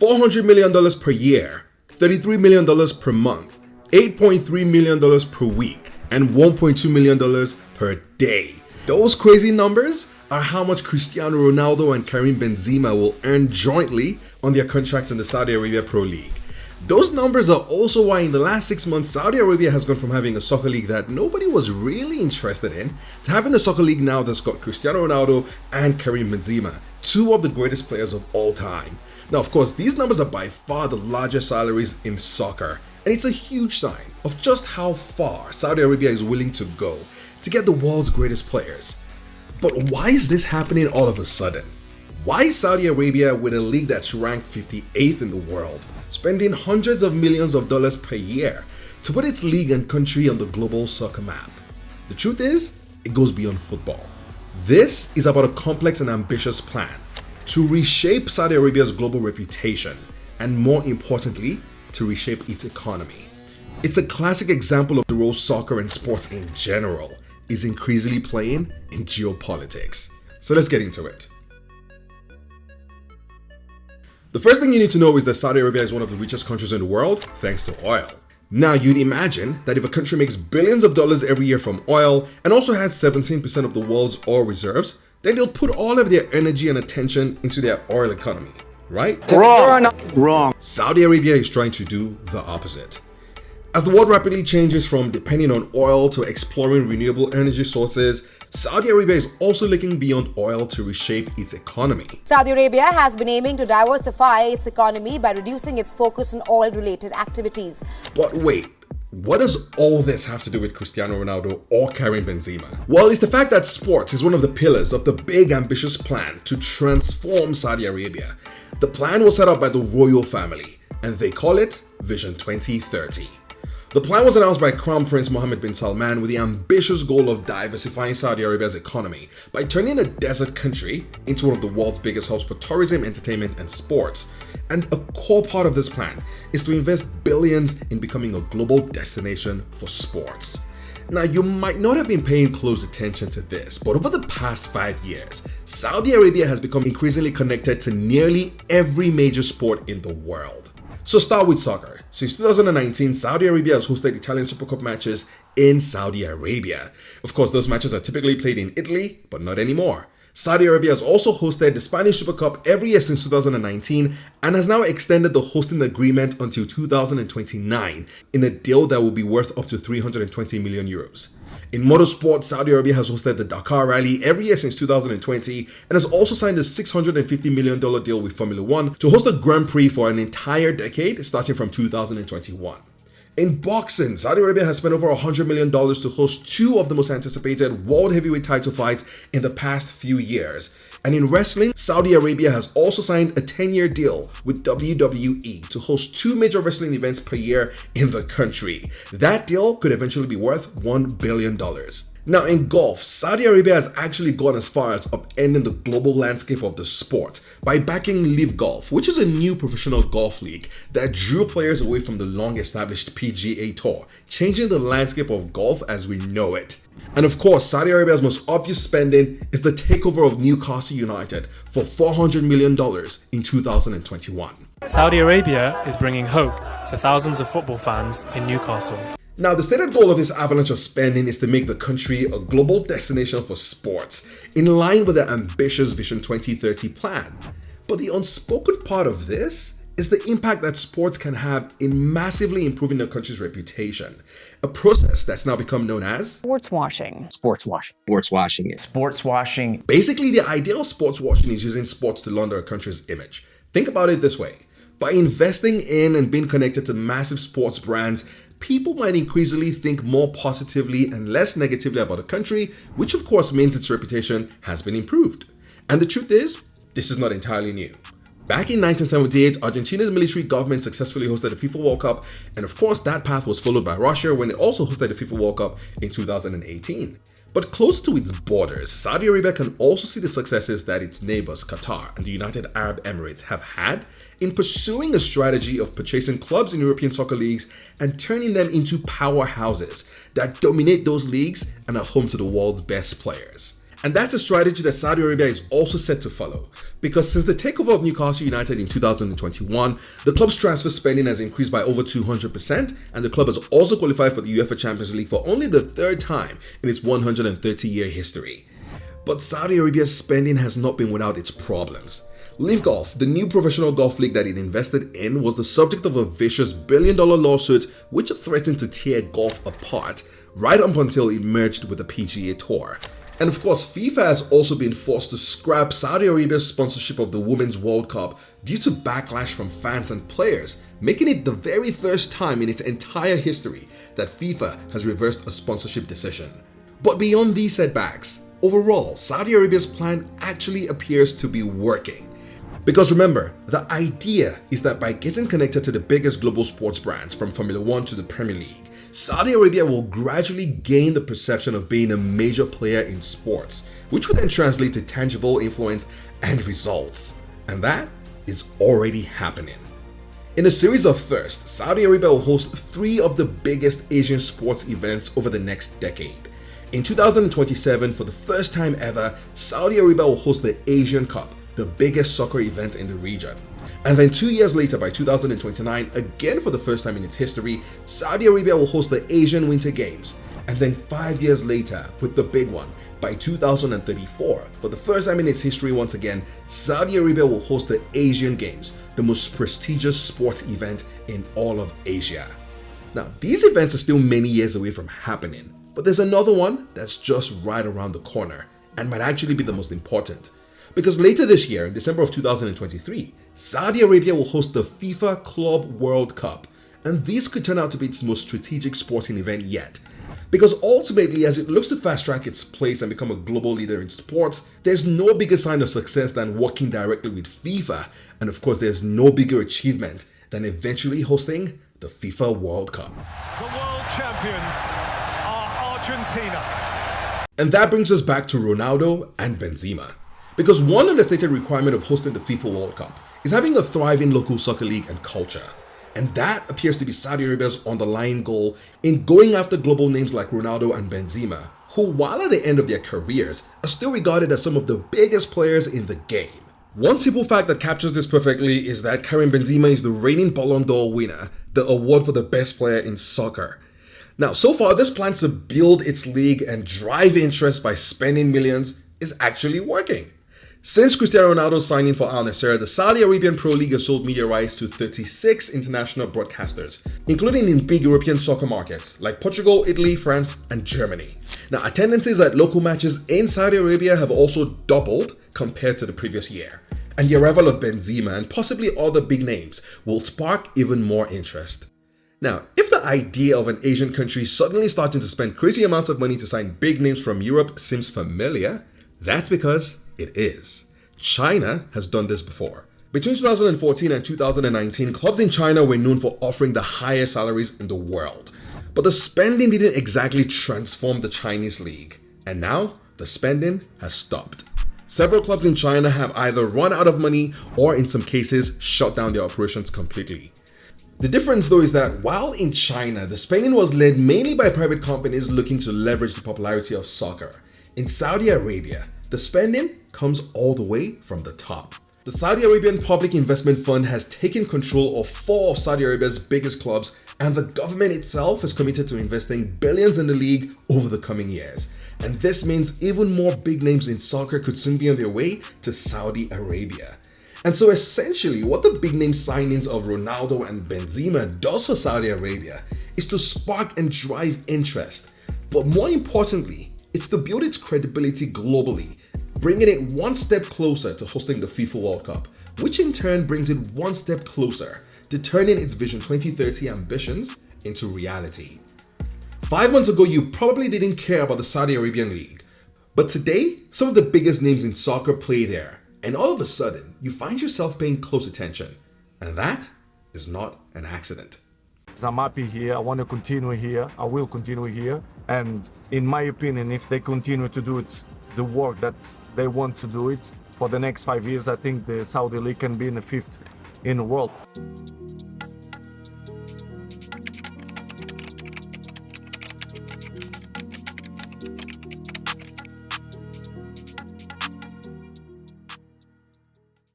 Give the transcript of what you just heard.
$400 million per year, $33 million per month, $8.3 million per week, and $1.2 million per day. Those crazy numbers are how much Cristiano Ronaldo and Karim Benzema will earn jointly on their contracts in the Saudi Arabia Pro League. Those numbers are also why in the last 6 months, Saudi Arabia has gone from having a soccer league that nobody was really interested in to having a soccer league now that's got Cristiano Ronaldo and Karim Benzema, two of the greatest players of all time. Now, of course, these numbers are by far the largest salaries in soccer, and it's a huge sign of just how far Saudi Arabia is willing to go to get the world's greatest players. But why is this happening all of a sudden? Why is Saudi Arabia, with a league that's ranked 58th in the world, spending hundreds of millions of dollars per year to put its league and country on the global soccer map? The truth is, it goes beyond football. This is about a complex and ambitious plan to reshape Saudi Arabia's global reputation and, more importantly, to reshape its economy. It's a classic example of the role soccer and sports in general is increasingly playing in geopolitics. So let's get into it. The first thing you need to know is that Saudi Arabia is one of the richest countries in the world thanks to oil. Now, you'd imagine that if a country makes billions of dollars every year from oil and also has 17% of the world's oil reserves, then they'll put all of their energy and attention into their oil economy, right? Wrong. Saudi Arabia is trying to do the opposite. As the world rapidly changes from depending on oil to exploring renewable energy sources, Saudi Arabia is also looking beyond oil to reshape its economy. Saudi Arabia has been aiming to diversify its economy by reducing its focus on oil-related activities. But wait, what does all this have to do with Cristiano Ronaldo or Karim Benzema? Well, it's the fact that sports is one of the pillars of the big ambitious plan to transform Saudi Arabia. The plan was set up by the royal family, and they call it Vision 2030. The plan was announced by Crown Prince Mohammed bin Salman with the ambitious goal of diversifying Saudi Arabia's economy by turning a desert country into one of the world's biggest hubs for tourism, entertainment, and sports. And a core part of this plan is to invest billions in becoming a global destination for sports. Now, you might not have been paying close attention to this, but over the past 5 years, Saudi Arabia has become increasingly connected to nearly every major sport in the world. So start with soccer. Since 2019, Saudi Arabia has hosted Italian Super Cup matches in Saudi Arabia. Of course, those matches are typically played in Italy, but not anymore. Saudi Arabia has also hosted the Spanish Super Cup every year since 2019 and has now extended the hosting agreement until 2029 in a deal that will be worth up to 320 million euros. In motorsport, Saudi Arabia has hosted the Dakar Rally every year since 2020 and has also signed a $650 million deal with Formula One to host a Grand Prix for an entire decade starting from 2021. In boxing, Saudi Arabia has spent over $100 million to host two of the most anticipated world heavyweight title fights in the past few years. And in wrestling, Saudi Arabia has also signed a 10-year deal with WWE to host two major wrestling events per year in the country. That deal could eventually be worth $1 billion. Now, in golf, Saudi Arabia has actually gone as far as upending the global landscape of the sport by backing Live Golf, which is a new professional golf league that drew players away from the long-established PGA Tour, changing the landscape of golf as we know it. And of course, Saudi Arabia's most obvious spending is the takeover of Newcastle United for $400 million in 2021. Saudi Arabia is bringing hope to thousands of football fans in Newcastle. Now, the stated goal of this avalanche of spending is to make the country a global destination for sports, in line with the ambitious Vision 2030 plan. But the unspoken part of this is the impact that sports can have in massively improving the country's reputation, a process that's now become known as sportswashing. Sportswashing. Basically, the idea of sportswashing is using sports to launder a country's image. Think about it this way. By investing in and being connected to massive sports brands, people might increasingly think more positively and less negatively about a country, which of course means its reputation has been improved. And the truth is, this is not entirely new. Back in 1978, Argentina's military government successfully hosted the FIFA World Cup, and of course that path was followed by Russia when it also hosted the FIFA World Cup in 2018. But close to its borders, Saudi Arabia can also see the successes that its neighbors Qatar and the United Arab Emirates have had in pursuing a strategy of purchasing clubs in European soccer leagues and turning them into powerhouses that dominate those leagues and are home to the world's best players. And that's a strategy that Saudi Arabia is also set to follow, because since the takeover of Newcastle United in 2021, the club's transfer spending has increased by over 200%, and the club has also qualified for the UEFA Champions League for only the third time in its 130-year history. But Saudi Arabia's spending has not been without its problems. Live Golf, the new professional golf league that it invested in, was the subject of a vicious billion-dollar lawsuit which threatened to tear golf apart right up until it merged with the PGA Tour. And of course, FIFA has also been forced to scrap Saudi Arabia's sponsorship of the Women's World Cup due to backlash from fans and players, making it the very first time in its entire history that FIFA has reversed a sponsorship decision. But beyond these setbacks, overall, Saudi Arabia's plan actually appears to be working. Because remember, the idea is that by getting connected to the biggest global sports brands from Formula 1 to the Premier League, Saudi Arabia will gradually gain the perception of being a major player in sports, which will then translate to tangible influence and results. And that is already happening. In a series of firsts, Saudi Arabia will host 3 of the biggest Asian sports events over the next decade. In 2027, for the first time ever, Saudi Arabia will host the Asian Cup, the biggest soccer event in the region. And then 2 years later, by 2029, again for the first time in its history, Saudi Arabia will host the Asian Winter Games. And then 5 years later, with the big one, by 2034, for the first time in its history once again, Saudi Arabia will host the Asian Games, the most prestigious sports event in all of Asia. Now, these events are still many years away from happening, but there's another one that's just right around the corner and might actually be the most important. Because later this year, in December of 2023, Saudi Arabia will host the FIFA Club World Cup, and this could turn out to be its most strategic sporting event yet. Because ultimately, as it looks to fast-track its place and become a global leader in sports, there's no bigger sign of success than working directly with FIFA, and of course there's no bigger achievement than eventually hosting the FIFA World Cup. The world champions are Argentina. And that brings us back to Ronaldo and Benzema. Because one understated requirement of hosting the FIFA World Cup is having a thriving local soccer league and culture. And that appears to be Saudi Arabia's underlying goal in going after global names like Ronaldo and Benzema, who, while at the end of their careers, are still regarded as some of the biggest players in the game. One simple fact that captures this perfectly is that Karim Benzema is the reigning Ballon d'Or winner, the award for the best player in soccer. Now, so far, this plan to build its league and drive interest by spending millions is actually working. Since Cristiano Ronaldo's signing for Al Nassr, the Saudi Arabian Pro League has sold media rights to 36 international broadcasters, including in big European soccer markets like Portugal, Italy, France, and Germany. Now, attendances at local matches in Saudi Arabia have also doubled compared to the previous year. And the arrival of Benzema and possibly other big names will spark even more interest. Now, if the idea of an Asian country suddenly starting to spend crazy amounts of money to sign big names from Europe seems familiar, that's because it is. China has done this before. Between 2014 and 2019, clubs in China were known for offering the highest salaries in the world. But the spending didn't exactly transform the Chinese league. And now, the spending has stopped. Several clubs in China have either run out of money or in some cases shut down their operations completely. The difference though is that while in China, the spending was led mainly by private companies looking to leverage the popularity of soccer, in Saudi Arabia, the spending comes all the way from the top. The Saudi Arabian Public Investment Fund has taken control of 4 of Saudi Arabia's biggest clubs, and the government itself is committed to investing billions in the league over the coming years. And this means even more big names in soccer could soon be on their way to Saudi Arabia. And so essentially, what the big name signings of Ronaldo and Benzema does for Saudi Arabia is to spark and drive interest. But more importantly, it's to build its credibility globally, bringing it one step closer to hosting the FIFA World Cup, which in turn brings it one step closer to turning its Vision 2030 ambitions into reality. 5 months ago, you probably didn't care about the Saudi Arabian League, but today, some of the biggest names in soccer play there, and all of a sudden, you find yourself paying close attention, and that is not an accident. I'm happy here. I want to continue here. I will continue here. And in my opinion, if they continue to do it, the work that they want to do it for the next 5 years, I think the Saudi League can be in the 5th in the world.